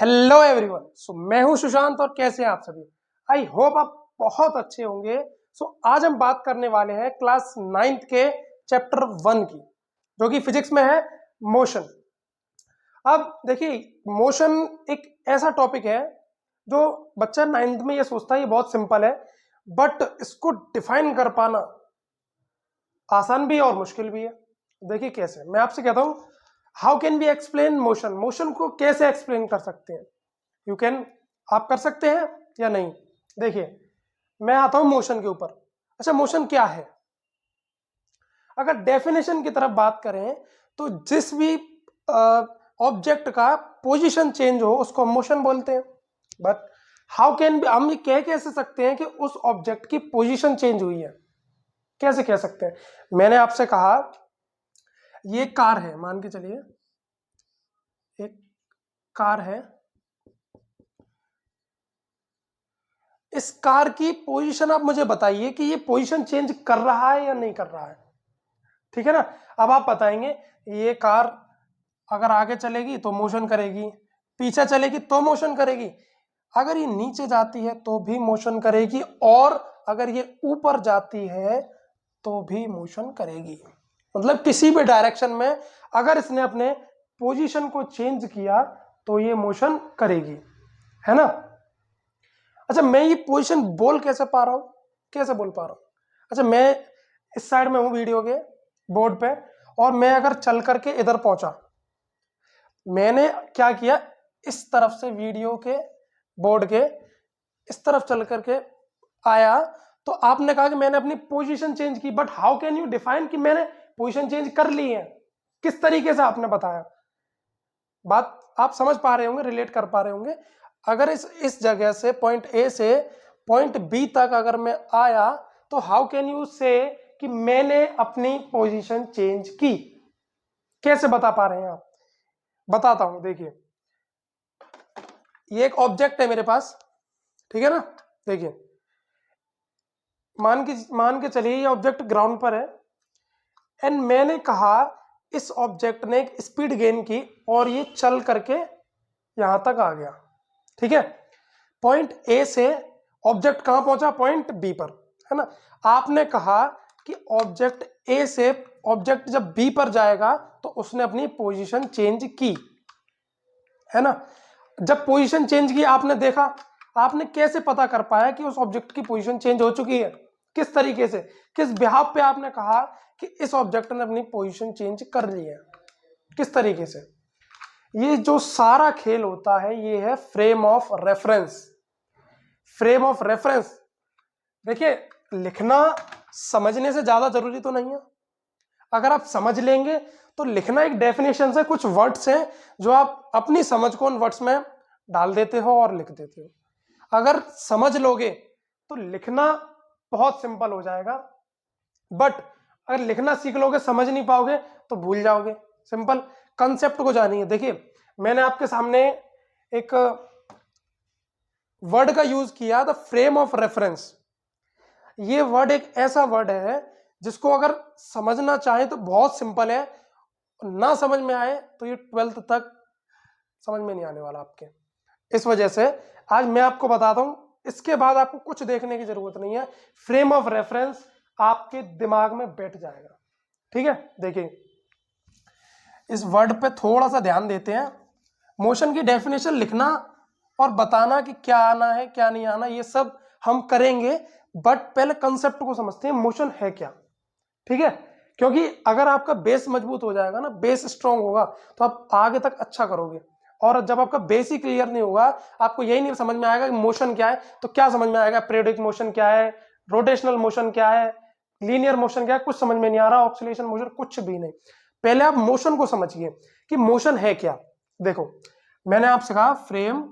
Hello everyone. मैं हूं सुशांत और कैसे हैं आप सभी। आई होप आप बहुत अच्छे होंगे। आज हम बात करने वाले हैं क्लास 9th के चैप्टर 1 की, जो कि फिजिक्स में है मोशन। अब देखिए, मोशन एक ऐसा टॉपिक है जो बच्चा 9th में ये सोचता है ये बहुत सिंपल है, बट इसको डिफाइन कर पाना आसान भी है और मुश्किल भी है। देखिए कैसे, मैं आपसे कहता हूं how can be explain motion. Motion को कैसे एक्सप्लेन कर सकते हैं? यू कैन, आप कर सकते हैं या नहीं? देखिए, मैं आता हूं मोशन के ऊपर। अच्छा, मोशन क्या है? अगर डेफिनेशन की तरफ बात करें तो जिस भी ऑब्जेक्ट का पोजीशन चेंज हो उसको हम मोशन बोलते हैं। बट हाउ कैन बी, हम ये कह कैसे सकते हैं कि उस ऑब्जेक्ट की पोजीशन चेंज हुई है? कैसे कह सकते हैं? मैंने आपसे कहा ये कार है, मान के चलिए एक कार है। इस कार की पोजीशन आप मुझे बताइए कि ये पोजीशन चेंज कर रहा है या नहीं कर रहा है। ठीक है ना? अब आप बताएंगे ये कार अगर आगे चलेगी तो मोशन करेगी, पीछे चलेगी तो मोशन करेगी, अगर ये नीचे जाती है तो भी मोशन करेगी, और अगर ये ऊपर जाती है तो भी मोशन करेगी। मतलब किसी भी डायरेक्शन में अगर इसने अपने पोजीशन को चेंज किया तो ये मोशन करेगी, है ना? अच्छा, मैं ये पोजीशन बोल कैसे पा रहा हूं, कैसे बोल पा रहा हूं? अच्छा, मैं इस साइड में हूं वीडियो के बोर्ड पे, और मैं अगर चल करके इधर पहुंचा, मैंने क्या किया, इस तरफ से वीडियो के बोर्ड के इस तरफ चल करके आया, तो आपने कहा कि मैंने अपनी पोजीशन चेंज की। But how can you define कि मैंने पोजीशन चेंज कर ली है? किस तरीके से आपने बताया? बात आप समझ पा रहे होंगे, रिलेट कर पा रहे होंगे। अगर इस जगह से पॉइंट ए से पॉइंट बी तक अगर मैं आया तो हाउ कैन यू से कि मैंने अपनी पोजीशन चेंज की? कैसे बता पा रहे हैं आप? बताता हूं, देखिए ये एक ऑब्जेक्ट है मेरे पास, ठीक है ना? देखिए, मान के चलिए ये ऑब्जेक्ट ग्राउंड पर है, एंड मैंने कहा इस ऑब्जेक्ट ने एक स्पीड गेन की और ये चल करके यहां तक आ गया। ठीक है, पॉइंट ए से ऑब्जेक्ट कहां पहुंचा? पॉइंट बी पर, है ना? आपने कहा कि ऑब्जेक्ट ए से ऑब्जेक्ट जब बी पर जाएगा तो उसने अपनी पोजीशन चेंज की, है ना? जब पोजीशन चेंज की आपने देखा, आपने कैसे पता कर पाया कि उस ऑब्जेक्ट की पोजीशन चेंज हो चुकी है? किस तरीके से, किस बिहाफ पे आपने कहा कि इस ऑब्जेक्ट ने अपनी पोजीशन चेंज कर ली है? किस तरीके से? ये जो सारा खेल होता है ये है frame of reference. Frame of reference, देखिए लिखना समझने से ज्यादा जरूरी तो नहीं है। अगर आप समझ लेंगे तो लिखना एक डेफिनेशन से कुछ वर्ड्स हैं जो आप अपनी समझ को उन वर्ड्स में डाल देते हो और लिख देते हो। अगर समझ लोगे तो लिखना बहुत सिंपल हो जाएगा, बट अगर लिखना सीख लोगे समझ नहीं पाओगे तो भूल जाओगे। सिंपल कंसेप्ट को जानिए। देखिए, मैंने आपके सामने एक वर्ड का यूज किया, द फ्रेम ऑफ रेफरेंस। ये वर्ड एक ऐसा वर्ड है जिसको अगर समझना चाहे तो बहुत सिंपल है, ना समझ में आए तो ये 12th तक समझ में नहीं आने वाला आपके। इस वजह से आज मैं आपको बताता हूं, इसके बाद आपको कुछ देखने की जरूरत नहीं है, फ्रेम ऑफ रेफरेंस आपके दिमाग में बैठ जाएगा। ठीक है, देखिए इस वर्ड पे थोड़ा सा ध्यान देते हैं। मोशन की डेफिनेशन लिखना और बताना कि क्या आना है क्या नहीं आना ये सब हम करेंगे, बट पहले कंसेप्ट को समझते हैं, मोशन है क्या। ठीक है, क्योंकि अगर आपका बेस मजबूत हो जाएगा ना, बेस स्ट्रांग होगा तो आप आगे तक अच्छा करोगे। और जब आपका बेस ही क्लियर नहीं होगा, आपको यही नहीं समझ में आएगा कि मोशन क्या है, तो क्या समझ में आएगा? पीरियोडिक मोशन क्या है, रोटेशनल मोशन क्या है, लीनियर मोशन क्या है, कुछ समझ में नहीं आ रहा, ऑक्सीलेशन मोशन कुछ भी नहीं। पहले आप मोशन को समझिए कि मोशन है क्या। देखो, मैंने आपसे कहा फ्रेम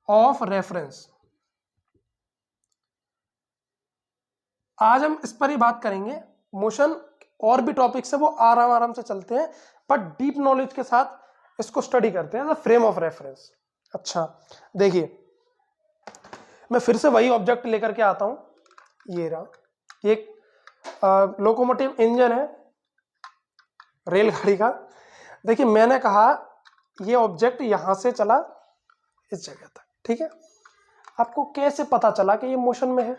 ऑफ रेफरेंस, आज हम इस पर ही बात करेंगे। मोशन और भी टॉपिक्स है वो आराम आराम से चलते हैं, पर डीप नॉलेज के साथ इसको स्टडी करते हैं, फ्रेम ऑफ रेफरेंस। अच्छा देखिए, मैं फिर से वही ऑब्जेक्ट लेकर के आता हूं, ये रहा, एक लोकोमोटिव इंजन है रेलगाड़ी का। देखिए, मैंने कहा ये ऑब्जेक्ट यहां से चला इस जगह तक, ठीक है। आपको कैसे पता चला कि ये मोशन में है?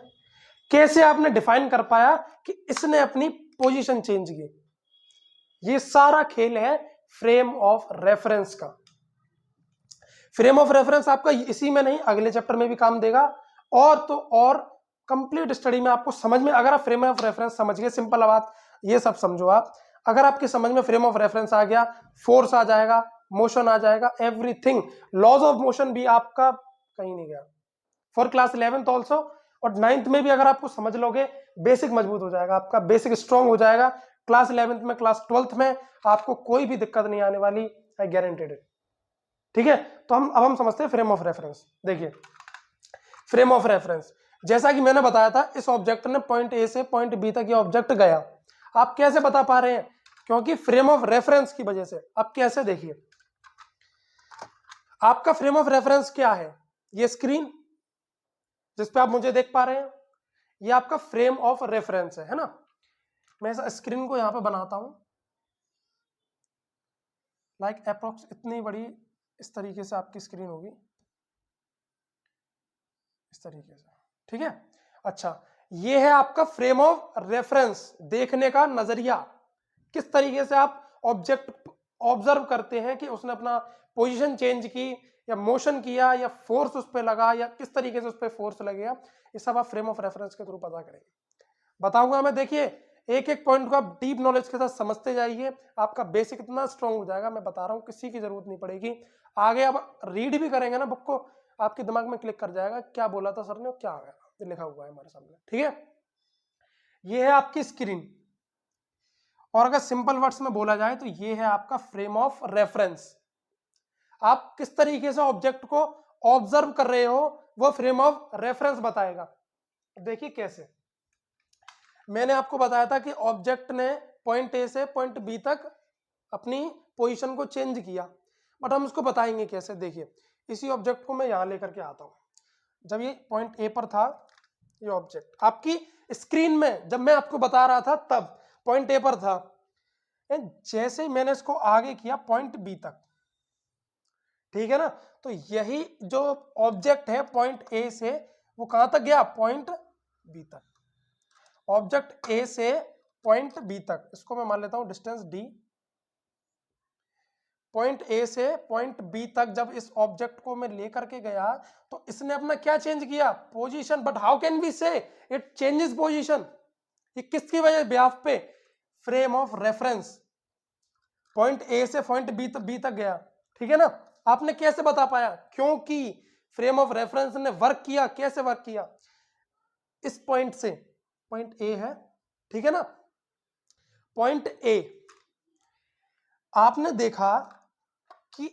कैसे आपने डिफाइन कर पाया कि इसने अपनी पोजीशन चेंज की? ये सारा खेल है फ्रेम ऑफ रेफरेंस का। फ्रेम ऑफ रेफरेंस आपका इसी में नहीं, अगले चैप्टर में भी काम देगा, और तो और कंप्लीट स्टडी में आपको समझ में, अगर आप फ्रेम ऑफ रेफरेंस समझ गए, सिंपल बात, ये सब समझो आप, अगर आपकी समझ में फ्रेम ऑफ रेफरेंस आ गया, फोर्स आ जाएगा, मोशन आ जाएगा, एवरीथिंग, लॉज ऑफ मोशन भी आपका कहीं नहीं गया। फॉर क्लास 11th ऑल्सो और 9th में भी अगर आपको समझ लोगे, बेसिक मजबूत हो जाएगा, आपका बेसिक स्ट्रॉन्ग हो जाएगा। क्लास 11th में, क्लास 12th में आपको कोई भी दिक्कत नहीं आने वाली, आई गारंटेड इट, ठीक है। तो हम समझते हैं फ्रेम ऑफ रेफरेंस। देखिए फ्रेम ऑफ रेफरेंस, जैसा कि मैंने बताया था, इस ऑब्जेक्ट ने पॉइंट ए से पॉइंट बी तक ये ऑब्जेक्ट गया। आप कैसे बता पा रहे हैं? क्योंकि फ्रेम ऑफ रेफरेंस की वजह से। आप कैसे? देखिए, आपका फ्रेम ऑफ रेफरेंस क्या है? ये स्क्रीन जिस पे आप मुझे देख पा रहे हैं, ये आपका फ्रेम ऑफ रेफरेंस है ना। मैं इस स्क्रीन को यहां पे बनाता हूं, लाइक अप्रोक्स इतनी बड़ी, इस तरीके से आपकी स्क्रीन होगी, इस तरीके से, ठीक है। अच्छा, ये है आपका फ्रेम ऑफ रेफरेंस, देखने का नजरिया, किस तरीके से आप ऑब्जेक्ट ऑब्जर्व करते हैं कि उसने अपना पोजीशन चेंज की, या मोशन किया, या फोर्स उस पर लगा, या किस तरीके से उस पर फोर्स लगेगा, ये सब आप फ्रेम ऑफ रेफरेंस के थ्रू पता करेंगे। बताऊंगा मैं, देखिए एक एक पॉइंट को आप डीप नॉलेज के साथ समझते जाइए, आपका बेसिक इतना स्ट्रांग हो जाएगा, मैं बता रहा हूं, किसी की जरूरत नहीं पड़ेगी। आगे आप रीड भी करेंगे ना बुक को, आपके दिमाग में क्लिक कर जाएगा क्या बोला था सर ने और क्या आ गया, लिखा हुआ है हमारे सामने, ठीक है। ये है आपकी स्क्रीन, और अगर सिंपल वर्ड्स में बोला जाए तो ये है आपका फ्रेम ऑफ रेफरेंस। आप किस तरीके से ऑब्जेक्ट को ऑब्जर्व कर रहे हो, वो फ्रेम ऑफ रेफरेंस बताएगा। देखिए कैसे, मैंने आपको बताया था कि ऑब्जेक्ट ने पॉइंट ए से पॉइंट बी तक अपनी पोजीशन को चेंज किया, बट हम इसको बताएंगे कैसे। देखिए, इसी ऑब्जेक्ट को मैं यहां लेकर के आता हूं। जब ये पॉइंट ए पर था, ये ऑब्जेक्ट आपकी स्क्रीन में, जब मैं आपको बता रहा था तब पॉइंट ए पर था, जैसे ही मैंने इसको आगे किया पॉइंट बी तक, ठीक है ना, तो यही जो ऑब्जेक्ट है पॉइंट ए से वो कहां तक गया? पॉइंट बी तक। ऑब्जेक्ट ए से पॉइंट बी तक, इसको मैं मान लेता हूं डिस्टेंस डी। पॉइंट ए से पॉइंट बी तक जब इस ऑब्जेक्ट को मैं लेकर के गया, तो इसने अपना क्या चेंज किया? Position. But how can we say it changes position? ये किसकी वजह? बिहाफ पे frame of reference. Point A से पॉइंट बी तक गया, ठीक है ना। आपने कैसे बता पाया? क्योंकि फ्रेम ऑफ रेफरेंस ने वर्क किया। कैसे वर्क किया? इस पॉइंट से, पॉइंट ए है, ठीक है ना, पॉइंट ए, आपने देखा कि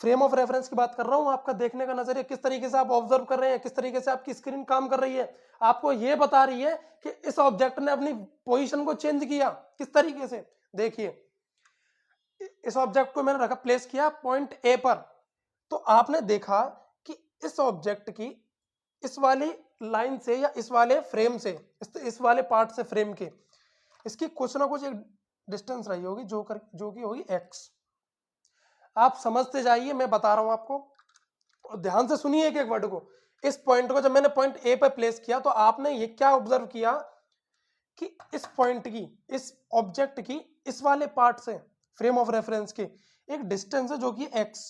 फ्रेम ऑफ रेफरेंस की बात कर रहा हूं, आपका देखने का नजरिया, किस तरीके से आप ऑब्जर्व कर रहे हैं, किस तरीके से आपकी स्क्रीन काम कर रही है, आपको यह बता रही है कि इस ऑब्जेक्ट ने अपनी पोजीशन को चेंज किया। किस तरीके से? देखिए, इस ऑब्जेक्ट को मैंने रखा, प्लेस किया पॉइंट ए पर, तो आपने देखा कि इस ऑब्जेक्ट की इस वाली लाइन से या इस वाले फ्रेम से, इस वाले पार्ट से फ्रेम के, इसकी कुछ ना कुछ एक डिस्टेंस रही होगी जो कि होगी एक्स। आप समझते जाइए, मैं बता रहा हूं आपको, और ध्यान से सुनिए एक एक वर्ड को। इस पॉइंट को जब मैंने पॉइंट ए पर प्लेस किया, तो आपने ये क्या ऑब्जर्व किया कि इस पॉइंट की, इस ऑब्जेक्ट की इस वाले पार्ट से, फ्रेम ऑफ रेफरेंस के एक डिस्टेंस है जो कि x,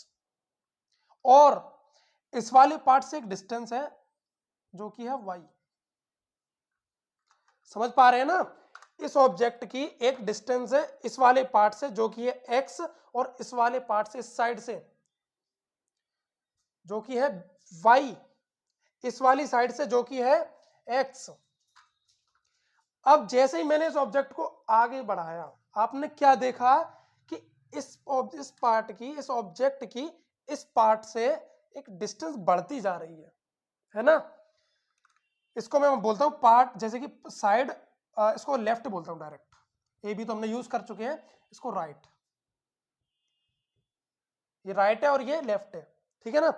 और इस वाले पार्ट से एक डिस्टेंस है जो कि है y। समझ पा रहे हैं ना? इस ऑब्जेक्ट की एक डिस्टेंस है इस वाले पार्ट से जो कि है x, और इस वाले पार्ट से, इस साइड से, जो कि है y, इस वाली साइड से जो कि है x। अब जैसे ही मैंने इस ऑब्जेक्ट को आगे बढ़ाया, आपने क्या देखा कि इस पार्ट की, इस ऑब्जेक्ट की इस पार्ट से एक डिस्टेंस बढ़ती जा रही है ना। इसको मैं बोलता हूं पार्ट, जैसे कि साइड, इसको लेफ्ट बोलता हूं डायरेक्ट, ए भी तो हमने यूज कर चुके हैं, इसको राइट। ये राइट है और ये लेफ्ट है, ठीक है ना।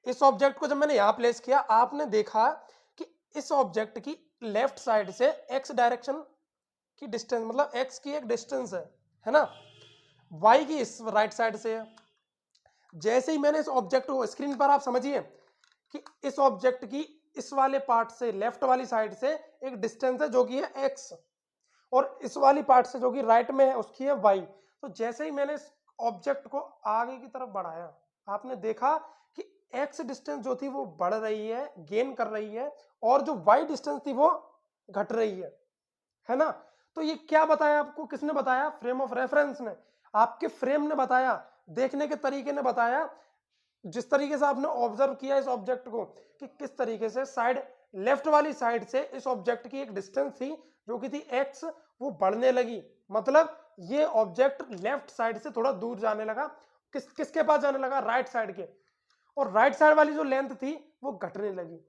इस ऑब्जेक्ट को जब मैंने यहां प्लेस किया, आपने देखा कि इस ऑब्जेक्ट की लेफ्ट साइड से एक्स डायरेक्शन की डिस्टेंस, मतलब एक्स की एक डिस्टेंस है ना, वाई की इस राइट साइड से है। जैसे ही मैंने इस ऑब्जेक्ट को, स्क्रीन पर आप समझिए कि इस ऑब्जेक्ट की इस वाले पार्ट से, लेफ्ट वाली साइड से एक डिस्टेंस है जो कि है x, और इस वाली पार्ट से जो कि राइट में है उसकी है y। तो जैसे ही मैंने इस ऑब्जेक्ट को आगे की तरफ बढ़ाया, आपने देखा कि x डिस्टेंस जो थी वो बढ़ रही है, गेन कर रही है, और जो y डिस्टेंस थी वो घट रही है ना। तो ये क्या बताया आपको, किसने बताया? फ्रेम ऑफ रेफरेंस ने, आपके फ्रेम ने बताया, देखने के तरीके ने बताया, जिस तरीके से आपने ऑब्जर्व किया इस ऑब्जेक्ट को कि किस तरीके से साइड, लेफ्ट वाली साइड से इस ऑब्जेक्ट की एक डिस्टेंस थी जो कि थी x, वो बढ़ने लगी, मतलब ये ऑब्जेक्ट लेफ्ट साइड से थोड़ा दूर जाने लगा, किसके पास जाने लगा? राइट साइड के, और राइट साइड वाली जो लेंथ थी वो घटने लगी।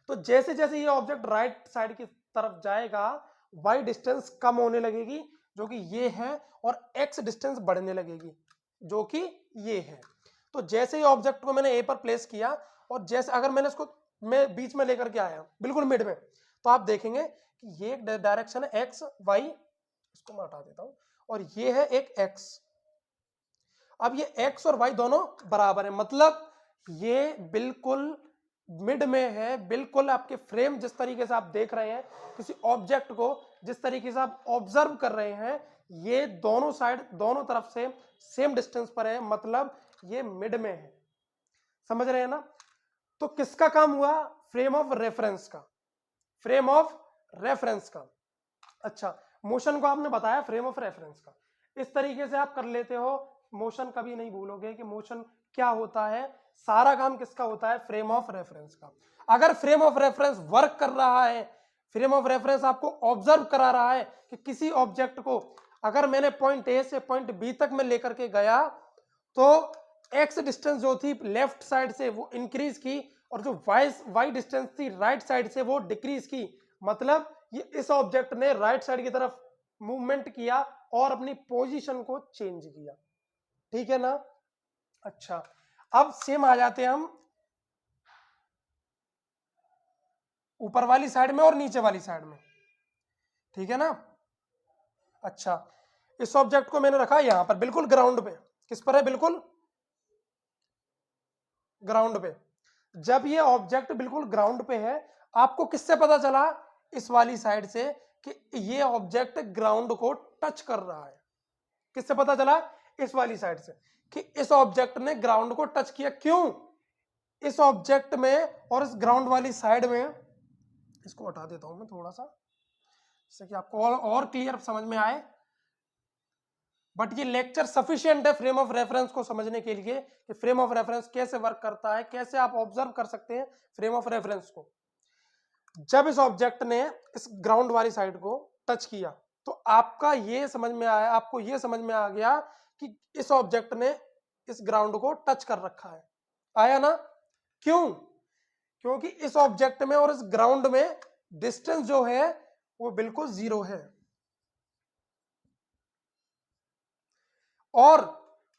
तो जैसे जैसे ये ऑब्जेक्ट राइट साइड की तरफ जाएगा, y डिस्टेंस कम होने लगेगी जो कि ये है, और x डिस्टेंस बढ़ने लगेगी जो कि ये है। तो जैसे ही ऑब्जेक्ट को मैंने ए पर प्लेस किया, और जैसे अगर मैंने इसको मैं बीच में लेकर के आया, बिल्कुल मिड में, तो आप देखेंगे कि ये एक डायरेक्शन है x y, इसको मैं हटा देता हूं, और ये है एक x। अब ये x और y दोनों बराबर है, मतलब ये बिल्कुल मिड में है, बिल्कुल आपके फ्रेम जिस तरीके से आप देख रहे हैं किसी ऑब्जेक्ट को, जिस तरीके से आप ऑब्जर्व कर रहे हैं, ये दोनों साइड, दोनों तरफ से सेम डिस्टेंस पर है, मतलब ये मिड में है। समझ रहे हैं ना? तो किसका काम हुआ? फ्रेम ऑफ रेफरेंस का, फ्रेम ऑफ रेफरेंस का। अच्छा, मोशन को आपने बताया फ्रेम ऑफ रेफरेंस का, इस तरीके से आप कर लेते हो, मोशन कभी नहीं भूलोगे कि मोशन क्या होता है, सारा काम किसका होता है? फ्रेम ऑफ रेफरेंस का। अगर फ्रेम ऑफ रेफरेंस वर्क कर रहा है, फ्रेम ऑफ रेफरेंस आपको ऑब्जर्व करा रहा है कि किसी ऑब्जेक्ट को अगर मैंने पॉइंट ए से पॉइंट बी तक में लेकर के गया, तो एक्स डिस्टेंस जो थी लेफ्ट साइड से वो इंक्रीज की, और जो वाई डिस्टेंस थी राइट साइड से वो डिक्रीज की, मतलब ये इस ऑब्जेक्ट ने राइट साइड की तरफ मूवमेंट किया और अपनी पोजीशन को चेंज किया। ठीक है ना? अच्छा, अब सेम आ जाते हैं हम ऊपर वाली साइड में और नीचे वाली साइड में। ठीक है ना? अच्छा, इस ऑब्जेक्ट को मैंने रखा यहां पर बिल्कुल ग्राउंड पे। किस पर है? बिल्कुल ग्राउंड पे। जब ये ऑब्जेक्ट बिल्कुल ग्राउंड पे है, आपको किससे पता चला? इस वाली साइड से कि ये ऑब्जेक्ट ग्राउंड को टच कर रहा है। किससे पता चला? इस वाली साइड से कि इस ऑब्जेक्ट ने ग्राउंड को टच किया। क्यों? इस ऑब्जेक्ट में और इस ग्राउंड वाली साइड में, इसको हटा देता हूं मैं थोड़ा सा, जिससे कि आपको और क्लियर समझ में आए। बट ये लेक्चर सफिशिएंट है फ्रेम ऑफ रेफरेंस को समझने के लिए कि फ्रेम ऑफ रेफरेंस कैसे वर्क करता है, कैसे आप ऑब्जर्व कर सकते हैं फ्रेम ऑफ रेफरेंस को। जब इस ऑब्जेक्ट ने इस ग्राउंड वाली साइड को टच किया, तो आपका ये समझ में आया, आपको ये समझ में आ गया कि इस ऑब्जेक्ट ने इस ग्राउंड को टच कर रखा है। आया ना? क्यों? क्योंकि इस ऑब्जेक्ट में और इस ग्राउंड में डिस्टेंस जो है वो बिल्कुल जीरो है, और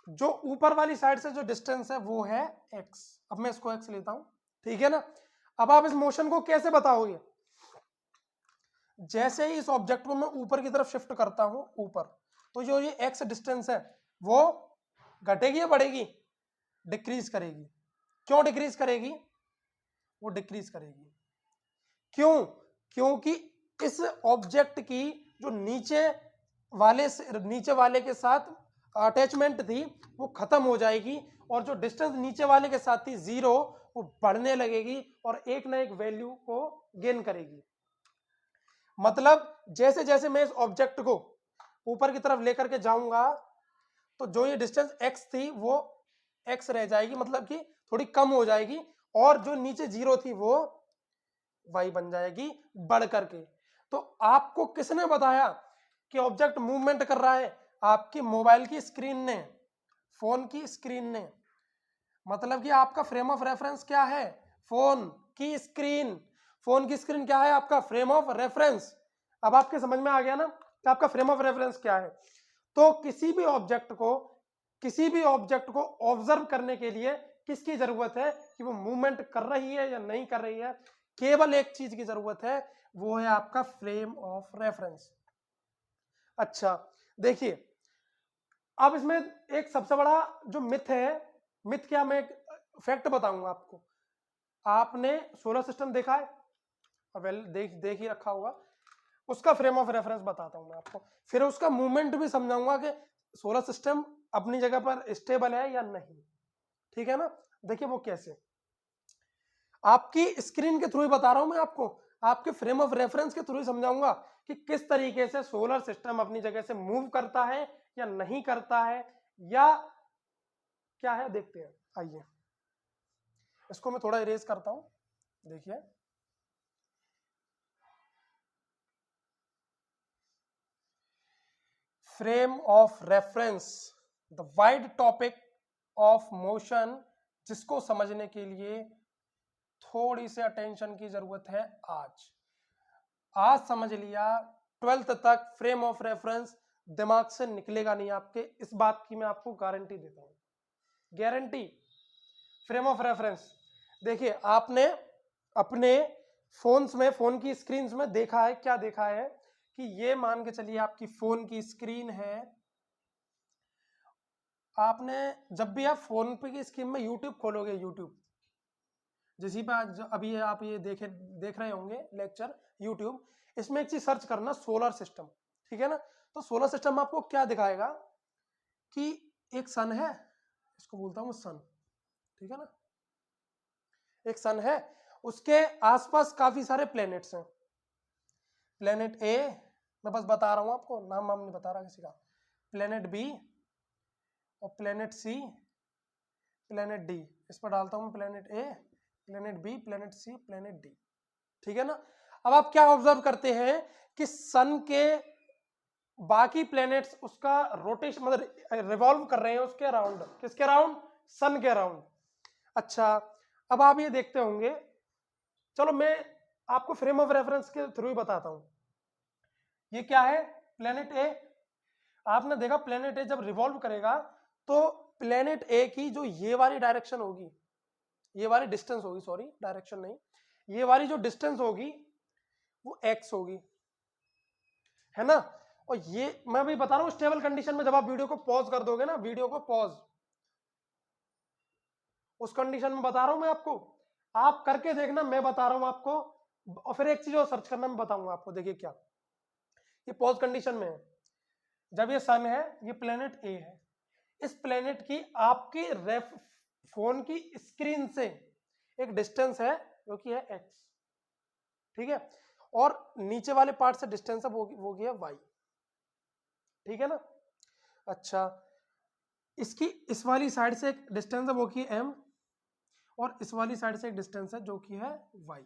जो ऊपर वाली साइड से जो डिस्टेंस है वो है x। अब मैं इसको x लेता हूं। ठीक है ना? अब आप इस मोशन को कैसे बताओगे? जैसे ही इस ऑब्जेक्ट को मैं ऊपर की तरफ शिफ्ट करता हूं, ऊपर, तो जो ये x डिस्टेंस है वो घटेगी या बढ़ेगी? डिक्रीज करेगी। क्यों डिक्रीज करेगी? वो डिक्रीज करेगी क्यों? क्योंकि इस ऑब्जेक्ट की जो नीचे वाले के साथ अटैचमेंट थी वो खत्म हो जाएगी, और जो डिस्टेंस नीचे वाले के साथ थी जीरो, वो बढ़ने लगेगी और एक ना एक वैल्यू को गेन करेगी। मतलब जैसे जैसे मैं इस ऑब्जेक्ट को ऊपर की तरफ लेकर के जाऊंगा, तो जो ये डिस्टेंस x थी वो x रह जाएगी, मतलब कि थोड़ी कम हो जाएगी, और जो नीचे जीरो थी वो y बन जाएगी बढ़ करके। तो आपको किसने बताया कि ऑब्जेक्ट मूवमेंट कर रहा है? आपकी मोबाइल की स्क्रीन ने, फोन की स्क्रीन ने। मतलब कि आपका फ्रेम ऑफ रेफरेंस क्या है? फोन की स्क्रीन। फोन की स्क्रीन क्या है? आपका फ्रेम ऑफ रेफरेंस। अब आपके समझ में आ गया ना कि आपका फ्रेम ऑफ रेफरेंस क्या है। तो किसी भी ऑब्जेक्ट को ऑब्जर्व करने के लिए किसकी जरूरत है? कि वो मूवमेंट कर रही है या नहीं कर रही है। केवल एक चीज की जरूरत है, वो है आपका फ्रेम ऑफ रेफरेंस। अच्छा, देखिए, अब इसमें एक सबसे बड़ा जो मिथ है मिथ क्या, मैं फैक्ट बताऊंगा आपको। आपने सोलर सिस्टम देखा है, वेल देख ही रखा होगा, उसका फ्रेम ऑफ रेफरेंस बताता हूं मैं आपको, फिर उसका मूवमेंट भी समझाऊंगा कि सोलर सिस्टम अपनी जगह पर स्टेबल है या नहीं, ठीक है ना। देखिए वो कैसे, आपकी स्क्रीन के थ्रू ही बता रहा हूं मैं आपको, आपके फ्रेम ऑफ रेफरेंस के थ्रू ही समझाऊंगा कि किस तरीके से सोलर सिस्टम अपनी जगह से मूव करता है या नहीं करता है, या क्या है, देखते हैं। आइए इसको मैं थोड़ा इरेज करता हूं, देखिए frame of reference, the wide topic of motion, जिसको समझने के लिए थोड़ी सी अटेंशन की जरूरत है। आज समझ लिया, 12th तक फ्रेम ऑफ रेफरेंस दिमाग से निकलेगा नहीं आपके, इस बात की मैं आपको गारंटी देता हूं, गारंटी। फ्रेम ऑफ रेफरेंस देखिए, आपने अपने फोन्स में, फोन की स्क्रीन में देखा है, क्या देखा है कि ये मान के चलिए आपकी फोन की स्क्रीन है। आपने जब भी आप फोन पे की स्क्रीन में यूट्यूब खोलोगे, यूट्यूब जिसी पे आज अभी आप ये देख रहे होंगे लेक्चर यूट्यूब, इसमें एक चीज सर्च करना, सोलर सिस्टम, ठीक है ना। तो सोलर सिस्टम आपको क्या दिखाएगा कि एक सन है, इसको बोलता हूं सन, ठीक है ना, एक सन है, उसके आसपास काफी सारे प्लैनेट्स हैं। प्लैनेट ए, मैं बस बता रहा हूं आपको, नाम वाम नहीं बता रहा किसी का। प्लैनेट बी और प्लैनेट सी, प्लैनेट डी, इस पर डालता हूं प्लैनेट ए, प्लैनेट बी, प्लैनेट सी, प्लैनेट डी, ठीक है ना। अब आप क्या ऑब्जर्व करते हैं कि सन के बाकी प्लैनेट्स उसका रोटेशन, मतलब रिवॉल्व कर रहे हैं उसके अराउंड, किसके अराउंड, सन के अराउंड। अच्छा, अब आप ये देखते होंगे, चलो मैं आपको फ्रेम ऑफ रेफरेंस के थ्रू ही बताता हूं। ये क्या है, प्लेनेट ए, आपने देखा प्लेनेट ए जब रिवॉल्व करेगा तो प्लेनेट ए की जो ये वाली डायरेक्शन होगी, ये वाली डिस्टेंस होगी, सॉरी डायरेक्शन नहीं, ये वाली जो डिस्टेंस होगी वो एक्स होगी, है ना। और ये मैं भी बता रहा हूं स्टेबल कंडीशन में, जब आप वीडियो को पॉज कर दोगे ना, वीडियो को पॉज, उस कंडीशन में बता रहा हूं मैं आपको, आप करके देखना, मैं बता रहा हूं आपको। और फिर एक चीज और सर्च करना मैं बताऊंगा आपको, देखिए क्या, ये पॉज कंडीशन में है, जब ये सन है, ये प्लेनेट ए है, इस प्लेनेट की आपकी रेफ फोन की स्क्रीन से एक डिस्टेंस है जो कि है एक्स, ठीक है, और नीचे वाले पार्ट से डिस्टेंस है वो गया वाई, ठीक है ना। अच्छा, इसकी इस वाली साइड से एक डिस्टेंस है वो की एम, और इस वाली साइड से एक डिस्टेंस है जो कि है वाई।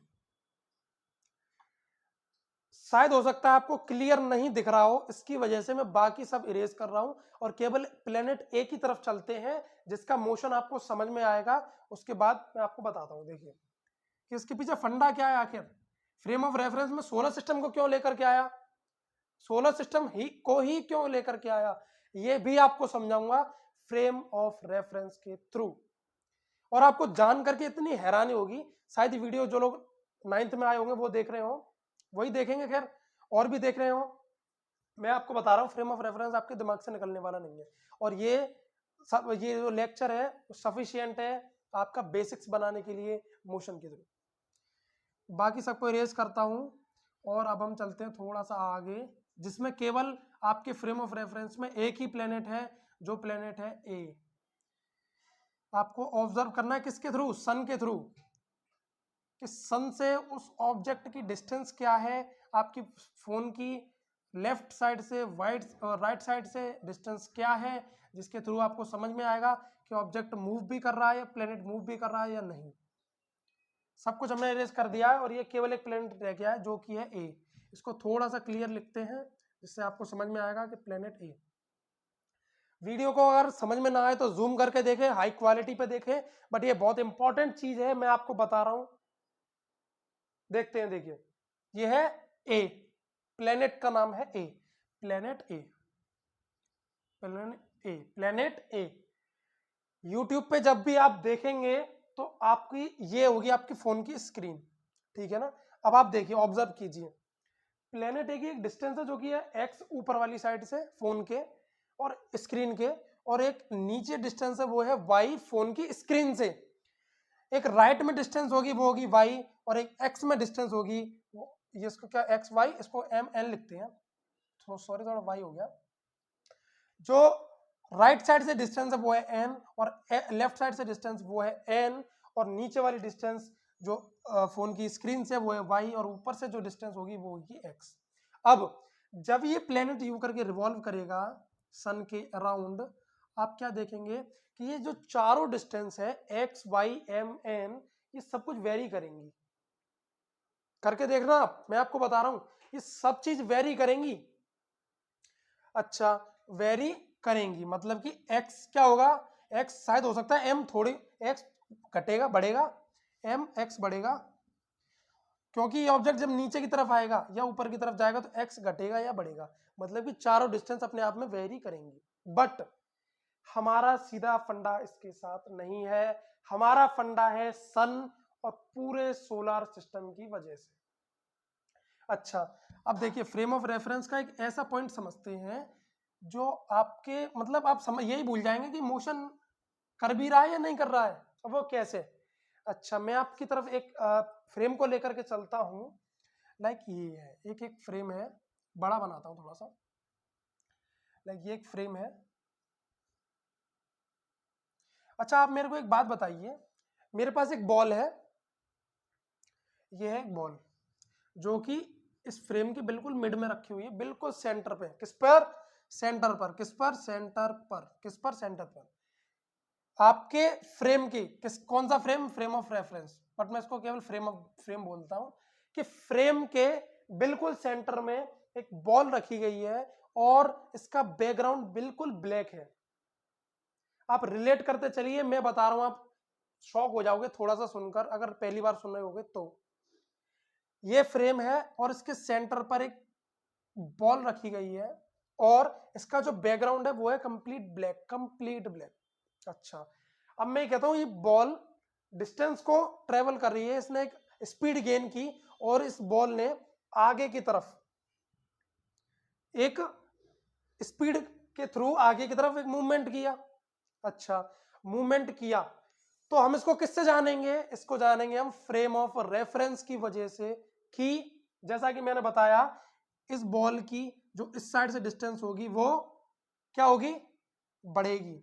शायद हो सकता है आपको क्लियर नहीं दिख रहा हो, इसकी वजह से मैं बाकी सब इरेज कर रहा हूं और केवल प्लेनेट ए की तरफ चलते हैं, जिसका मोशन आपको समझ में आएगा, उसके बाद मैं आपको बताता हूं। देखिए कि इसके पीछे फंडा क्या है आखिर, फ्रेम ऑफ रेफरेंस में सोलर सिस्टम को क्यों लेकर के आया, सोलर सिस्टम ही क्यों लेकर के आया, ये भी आपको समझाऊंगा फ्रेम ऑफ रेफरेंस के थ्रू। और आपको जान करके इतनी हैरानी होगी, शायद वीडियो जो लोग 9th में आए होंगे वो देख रहे हो, वही देखेंगे, खैर और भी देख रहे हो, मैं आपको बता रहा हूँ फ्रेम ऑफ रेफरेंस आपके दिमाग से निकलने वाला नहीं है। और ये जो लेक्चर है सफिशियंट है आपका बेसिक्स बनाने के लिए मोशन के थ्रू। बाकी सबको इरेज करता हूँ और अब हम चलते हैं थोड़ा सा आगे, जिसमें केवल आपके फ्रेम ऑफ रेफरेंस में एक ही प्लेनेट है, जो प्लेनेट है ए। आपको ऑब्जर्व करना है किसके थ्रू, सन के थ्रू, कि सन से उस ऑब्जेक्ट की डिस्टेंस क्या है, आपकी फोन की लेफ्ट साइड से राइट साइड से डिस्टेंस क्या है, जिसके थ्रू आपको समझ में आएगा कि ऑब्जेक्ट मूव भी कर रहा है या प्लेनेट मूव भी कर रहा है या नहीं। सब कुछ हमने इरेज कर दिया है और ये केवल एक प्लेनेट रह गया है जो कि है ए। इसको थोड़ा सा क्लियर लिखते हैं जिससे आपको समझ में आएगा कि प्लेनेट ए। वीडियो को अगर समझ में ना आए तो जूम करके देखें, हाई क्वालिटी पे देखें, बट ये बहुत इंपॉर्टेंट चीज है, मैं आपको बता रहा हूं। देखते हैं, देखिए ये है ए, प्लेनेट का नाम है ए, प्लेनेट ए, प्लेनेट ए। यूट्यूब पे जब भी आप देखेंगे तो आपकी ये होगी आपकी फोन की स्क्रीन, ठीक है ना। अब आप देखिए, ऑब्जर्व कीजिए, प्लेनेट ए की एक डिस्टेंस है जो कि है एक्स ऊपर वाली साइड से फोन के और स्क्रीन के, और एक नीचे डिस्टेंस है वो है y फोन की स्क्रीन से। एक राइट में डिस्टेंस होगी वो होगी y, और एक x में डिस्टेंस होगी ये इसको क्या x y, इसको m n लिखते हैं, तो सॉरी थोड़ा y हो गया। जो राइट साइड से डिस्टेंस है वो है n, और लेफ्ट साइड से डिस्टेंस वो है n, और नीचे वाली डिस्टेंस जो फोन की स्क्रीन से वो है y, और ऊपर से जो डिस्टेंस होगी वो होगी x। अब जब ये प्लेनेट यू करके रिवॉल्व करेगा सन के अराउंड, आप क्या देखेंगे कि ये जो चारों डिस्टेंस है x y m n, ये सब कुछ वेरी करेंगी। करके देखना आप, मैं आपको बता रहा हूं ये सब चीज वेरी करेंगी। अच्छा, वेरी करेंगी मतलब कि x क्या होगा, x शायद हो सकता है m थोड़ी x घटेगा बढ़ेगा, m x बढ़ेगा, क्योंकि ये ऑब्जेक्ट जब नीचे की तरफ आएगा या ऊपर की तरफ जाएगा तो x घटेगा या बढ़ेगा, मतलब कि चारों डिस्टेंस अपने आप में वेरी करेंगी। बट हमारा सीधा फंडा इसके साथ नहीं है, हमारा फंडा है सन और पूरे सोलर सिस्टम की वजह से। अच्छा, अब देखिए फ्रेम ऑफ रेफरेंस का एक ऐसा पॉइंट समझते हैं जो आपके मतलब आप समझ यही भूल जाएंगे कि मोशन कर भी रहा है या नहीं कर रहा है, अब वो कैसे। अच्छा, मैं आपकी तरफ एक फ्रेम को लेकर के चलता हूं, लाइक ये है एक फ्रेम है, बड़ा बनाता हूं थोड़ा सा, लाइक ये एक फ्रेम है। अच्छा, आप मेरे को एक बात बताइए, मेरे पास एक बॉल है, ये है एक बॉल जो कि इस फ्रेम के बिल्कुल मिड में रखी हुई है, बिल्कुल सेंटर पे। किस पर? सेंटर पर। किस पर? सेंटर पर। किस पर? सेंटर पर। आपके फ्रेम की कौन सा frame? Frame of reference, but मैं इसको केवल फ्रेम बोलता हूं कि फ्रेम के बिल्कुल सेंटर में एक बॉल रखी गई है और इसका बैकग्राउंड बिल्कुल ब्लैक है। आप रिलेट करते चलिए, मैं बता रहा हूं, आप शॉक हो जाओगे थोड़ा सा सुनकर, अगर पहली बार सुन रहे होगे तो। ये फ्रेम है और इसके सेंटर पर एक बॉल रखी गई है और इसका जो बैकग्राउंड है वो है कंप्लीट ब्लैक, कंप्लीट ब्लैक। अच्छा, अब मैं कहता हूं ये बॉल डिस्टेंस को ट्रेवल कर रही है, इसने एक स्पीड गेन की और इस बॉल ने आगे की तरफ एक स्पीड के थ्रू आगे की तरफ एक मूवमेंट किया। अच्छा, मूवमेंट किया तो हम इसको किससे जानेंगे? इसको जानेंगे हम फ्रेम ऑफ रेफरेंस की वजह से, कि जैसा कि मैंने बताया इस बॉल की जो इस साइड से डिस्टेंस होगी वो क्या होगी? बढ़ेगी,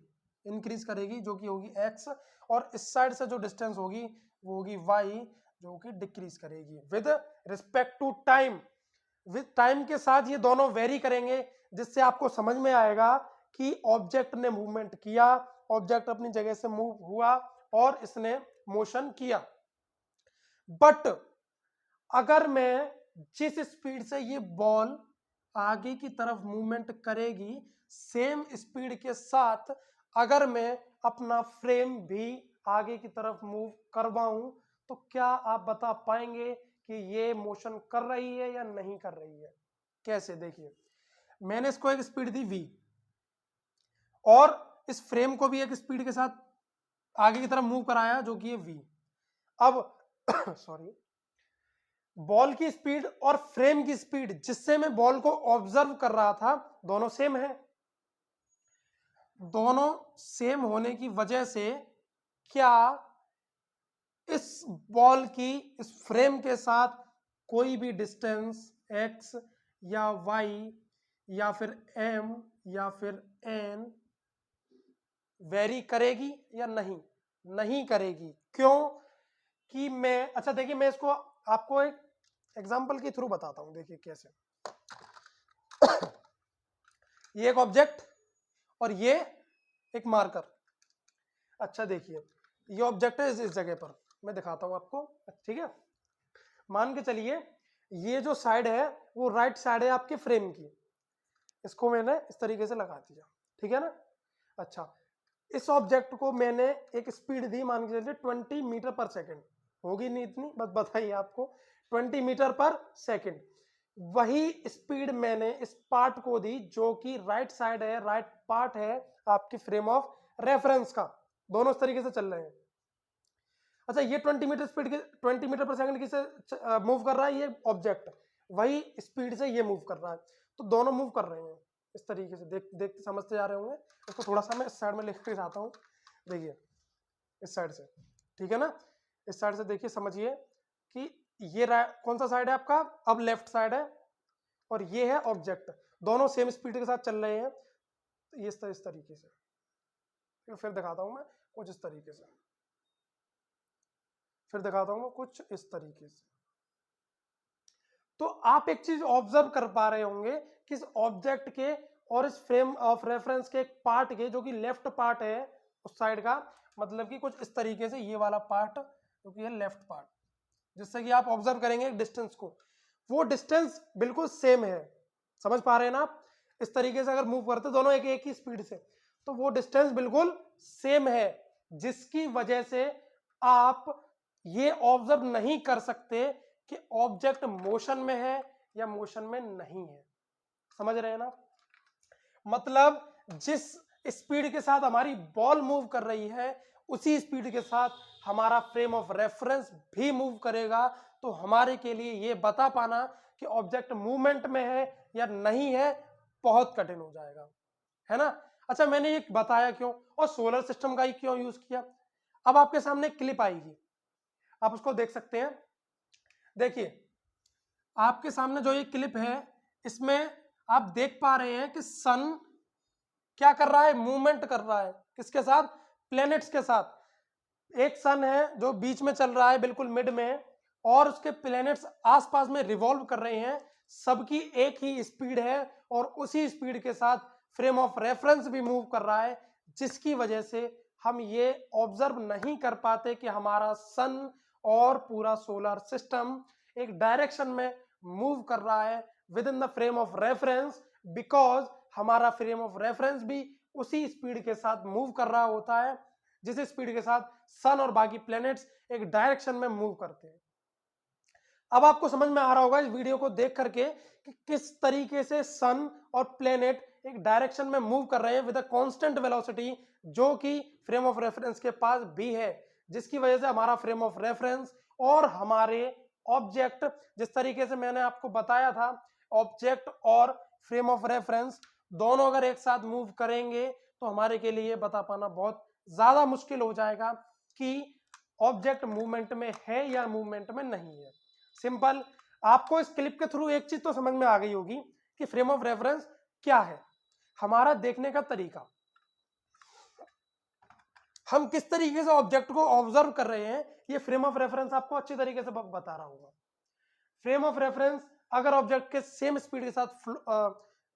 इंक्रीज करेगी, जो कि होगी x, और इस साइड से जो डिस्टेंस होगी वो होगी y, जो कि डिक्रीज करेगी with respect to time. With time के साथ ये दोनों वेरी करेंगे, जिससे आपको समझ में आएगा कि ऑब्जेक्ट ने मूवमेंट किया, ऑब्जेक्ट अपनी जगह से मूव हुआ और इसने मोशन किया। बट अगर मैं जिस स्पीड से ये बॉल आगे की तरफ मूवमेंट करेगी, सेम स्पीड के साथ अगर मैं अपना फ्रेम भी आगे की तरफ मूव करवाऊं, तो क्या आप बता पाएंगे कि ये मोशन कर रही है या नहीं कर रही है? कैसे? देखिए, मैंने इसको एक स्पीड दी v और इस फ्रेम को भी एक स्पीड के साथ आगे की तरफ मूव कराया जो कि ये v। अब सॉरी, बॉल की स्पीड और फ्रेम की स्पीड जिससे मैं बॉल को ऑब्जर्व कर रहा था दोनों सेम है। दोनों सेम होने की वजह से क्या इस बॉल की इस फ्रेम के साथ कोई भी डिस्टेंस x या y या फिर m या फिर n वेरी करेगी या नहीं? नहीं करेगी। क्यों? कि मैं, अच्छा देखिए, मैं इसको आपको एक एग्जांपल के थ्रू बताता हूं। देखिए कैसे, ये एक ऑब्जेक्ट और ये एक मार्कर। अच्छा देखिए, ये ऑब्जेक्ट है इस जगह पर, मैं दिखाता हूं आपको, ठीक है। मान के चलिए ये जो साइड है वो राइट साइड है आपके फ्रेम की, इसको मैंने इस तरीके से लगा दिया, ठीक है ना। अच्छा, इस ऑब्जेक्ट को मैंने एक स्पीड दी, मान के चलिए 20 मीटर पर सेकेंड, होगी नहीं इतनी, बस बताइए आपको, 20 मीटर पर सेकेंड। वही स्पीड मैंने इस पार्ट को दी जो कि राइट साइड है, राइट पार्ट है आपकी फ्रेम ऑफ रेफरेंस का, दोनों इस तरीके से चल रहे हैं। अच्छा, ये 20 मीटर स्पीड के 20 मीटर पर सेकंड की से मूव कर रहा है ये ऑब्जेक्ट, वही स्पीड से ये मूव कर रहा है, तो दोनों मूव कर रहे हैं। इस तरीके से देखते समझते जा रहे होंगे। इसको थोड़ा सा मैं इस साइड में लिख के जाता हूँ, देखिए इस साइड से, ठीक है ना। इस साइड से देखिए समझिए कि ये कौन सा साइड है आपका, अब लेफ्ट साइड है, और ये है ऑब्जेक्ट, दोनों सेम स्पीड के साथ चल रहे हैं। तो ये इस तरीके से, फिर दिखाता हूं मैं कुछ इस तरीके से, फिर दिखाता हूं मैं कुछ इस तरीके से। तो आप एक चीज ऑब्जर्व कर पा रहे होंगे कि इस ऑब्जेक्ट के और इस फ्रेम ऑफ रेफरेंस के एक पार्ट के, जो कि लेफ्ट पार्ट है उस साइड का, मतलब कि कुछ इस तरीके से ये वाला पार्ट जो कि है लेफ्ट पार्ट, जिससे कि आप ऑब्जर्व करेंगे डिस्टेंस को, वो डिस्टेंस बिल्कुल सेम है। समझ पा रहे हैं ना आप? इस तरीके से अगर मूव करते दोनों एक ही स्पीड से, तो वो डिस्टेंस बिल्कुल सेम है, जिसकी वजह से आप ये ऑब्जर्व नहीं कर सकते कि ऑब्जेक्ट मोशन में है या मोशन में नहीं है। समझ रहे हैं ना? मतलब जिस स्पीड के साथ हमारी बॉल मूव कर रही है, उसी स्पीड के साथ हमारा फ्रेम ऑफ रेफरेंस भी मूव करेगा। तो हमारे के लिए ये बता पाना कि ऑब्जेक्ट मूवमेंट में है या नहीं है बहुत कठिन हो जाएगा, है ना। अच्छा, मैंने ये बताया क्यों और सोलर सिस्टम का ही क्यों यूज किया। अब आपके सामने क्लिप आएगी, आप उसको देख सकते हैं। देखिए आपके सामने जो ये क्लिप है, इसमें आप देख पा रहे हैं कि सन क्या कर रहा है, मूवमेंट कर रहा है। किसके साथ? प्लैनेट्स के साथ। एक सन है जो बीच में चल रहा है बिल्कुल मिड में, और उसके प्लैनेट्स आसपास में रिवॉल्व कर रहे हैं। सबकी एक ही स्पीड है और उसी स्पीड के साथ फ्रेम ऑफ रेफरेंस भी मूव कर रहा है, जिसकी वजह से हम ये ऑब्जर्व नहीं कर पाते कि हमारा सन और पूरा सोलर सिस्टम एक डायरेक्शन में मूव कर रहा है with in the frame of reference, because हमारा फ्रेम ऑफ रेफरेंस भी उसी स्पीड के साथ मूव कर रहा होता है जिस स्पीड के साथ सन और बाकी प्लैनेट्स एक डायरेक्शन में मूव करते हैं। अब आपको समझ में आ रहा होगा इस वीडियो को देख करके कि किस तरीके से सन और प्लैनेट एक डायरेक्शन में मूव कर रहे हैं विद अ कांस्टेंट वेलोसिटी, जो कि फ्रेम ऑफ रेफरेंस के पास भी है, जिसकी वजह से हमारा फ्रेम ऑफ रेफरेंस और हमारे ऑब्जेक्ट, जिस तरीके से मैंने आपको बताया था, ऑब्जेक्ट और फ्रेम ऑफ रेफरेंस दोनों अगर एक साथ मूव करेंगे तो हमारे के लिए बता पाना बहुत ज्यादा मुश्किल हो जाएगा कि ऑब्जेक्ट मूवमेंट में है या मूवमेंट में नहीं है। सिंपल, आपको इस क्लिप के थ्रू एक चीज तो समझ में आ गई होगी कि फ्रेम ऑफ रेफरेंस क्या है, हमारा देखने का तरीका, हम किस तरीके से ऑब्जेक्ट को ऑब्जर्व कर रहे हैं, ये फ्रेम ऑफ रेफरेंस आपको अच्छी तरीके से बता रहा होगा। फ्रेम ऑफ रेफरेंस अगर ऑब्जेक्ट के सेम स्पीड के साथ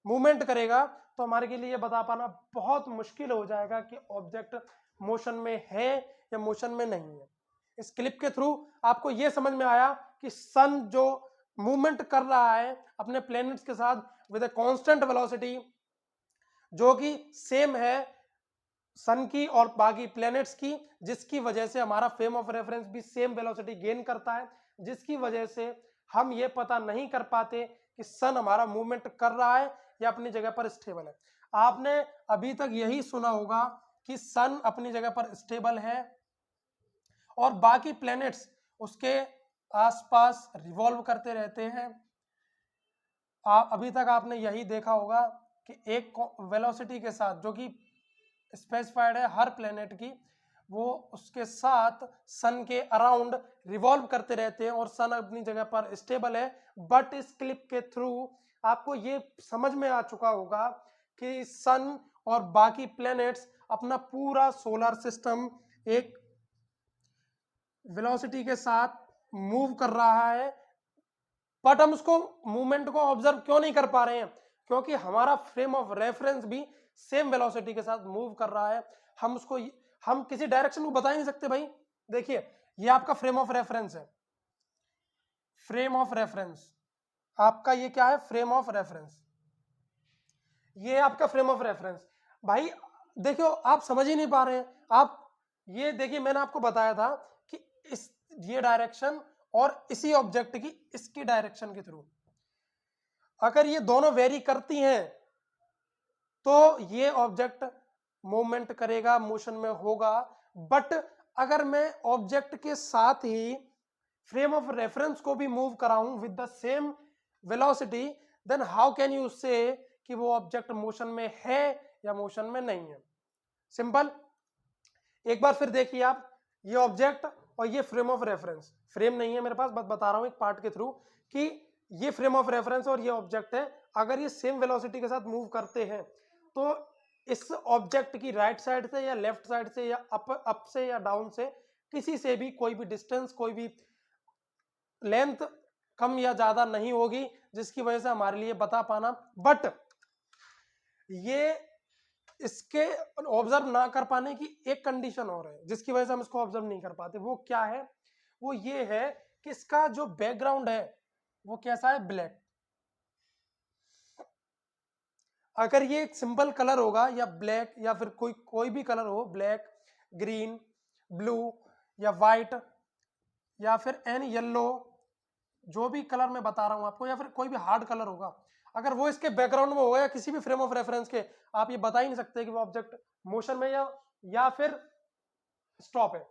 मूवमेंट करेगा तो हमारे के लिए ये बता पाना बहुत मुश्किल हो जाएगा कि ऑब्जेक्ट मोशन में है या मोशन में नहीं है। इस क्लिप के थ्रू आपको यह समझ में आया कि सन जो मूवमेंट कर रहा है अपने प्लैनेट्स के साथ विद अ कांस्टेंट वेलोसिटी, जो कि सेम है सन की और बाकी प्लैनेट्स की, जिसकी वजह से हमारा फ्रेम ऑफ रेफरेंस भी सेम वेलोसिटी गेन करता है, जिसकी वजह से हम ये पता नहीं कर पाते कि सन हमारा मूवमेंट कर रहा है या अपनी जगह पर स्टेबल है। आपने अभी तक यही सुना होगा कि सन अपनी जगह पर स्टेबल है और बाकी प्लैनेट्स उसके आसपास रिवॉल्व करते रहते हैं। अभी तक आपने यही देखा होगा कि एक वेलोसिटी के साथ जो कि स्पेसिफाइड है हर प्लेनेट की, वो उसके साथ सन के अराउंड रिवॉल्व करते रहते हैं और सन अपनी जगह पर स्टेबल है। बट इस क्लिप के थ्रू आपको ये समझ में आ चुका होगा कि सन और बाकी प्लैनेट्स अपना पूरा सोलर सिस्टम एक वेलोसिटी के साथ मूव कर रहा है, बट हम उसको मूवमेंट को ऑब्जर्व क्यों नहीं कर पा रहे हैं? क्योंकि हमारा फ्रेम ऑफ रेफरेंस भी सेम वेलोसिटी के साथ मूव कर रहा है। हम किसी डायरेक्शन को बता ही नहीं सकते भाई। देखिए ये आपका फ्रेम ऑफ रेफरेंस है, फ्रेम ऑफ रेफरेंस आपका ये क्या है? फ्रेम ऑफ रेफरेंस, ये आपका फ्रेम ऑफ रेफरेंस। भाई देखियो आप समझ ही नहीं पा रहे हैं। आप ये देखिए, मैंने आपको बताया था कि इस ये डायरेक्शन और इसी ऑब्जेक्ट की इसकी डायरेक्शन के थ्रू अगर ये दोनों वेरी करती हैं तो ये ऑब्जेक्ट मूवमेंट करेगा, मोशन में होगा। बट अगर मैं ऑब्जेक्ट के साथ ही फ्रेम ऑफ रेफरेंस को भी मूव कराऊं with the same velocity, then how can you say कि वो ऑब्जेक्ट मोशन में है या मोशन में नहीं है। सिंपल। एक बार फिर देखिए आप, ये ऑब्जेक्ट और ये फ्रेम ऑफ रेफरेंस, फ्रेम नहीं है मेरे पास, बस बता रहा हूं एक पार्ट के थ्रू कि ये फ्रेम ऑफ रेफरेंस और ये ऑब्जेक्ट है। अगर ये सेम वेलोसिटी के साथ मूव करते हैं तो इस ऑब्जेक्ट की राइट साइड से या लेफ्ट साइड से या अप से या डाउन से किसी से भी कोई भी डिस्टेंस, कोई भी लेंथ कम या ज्यादा नहीं होगी, जिसकी वजह से हमारे लिए बता पाना। बट ये इसके ऑब्जर्व ना कर पाने की एक कंडीशन और है, जिसकी वजह से हम इसको ऑब्जर्व नहीं कर पाते। वो क्या है? वो ये है कि इसका जो बैकग्राउंड है वो कैसा है? ब्लैक। अगर ये एक सिंपल कलर होगा या ब्लैक या फिर कोई भी कलर हो, ब्लैक, ग्रीन, ब्लू या व्हाइट या फिर एन येलो, जो भी कलर मैं बता रहा हूं आपको, या फिर कोई भी हार्ड कलर होगा, अगर वो इसके बैकग्राउंड में होगा या किसी भी फ्रेम ऑफ रेफरेंस के, आप ये बता ही नहीं सकते कि वो ऑब्जेक्ट मोशन में या फिर स्टॉप है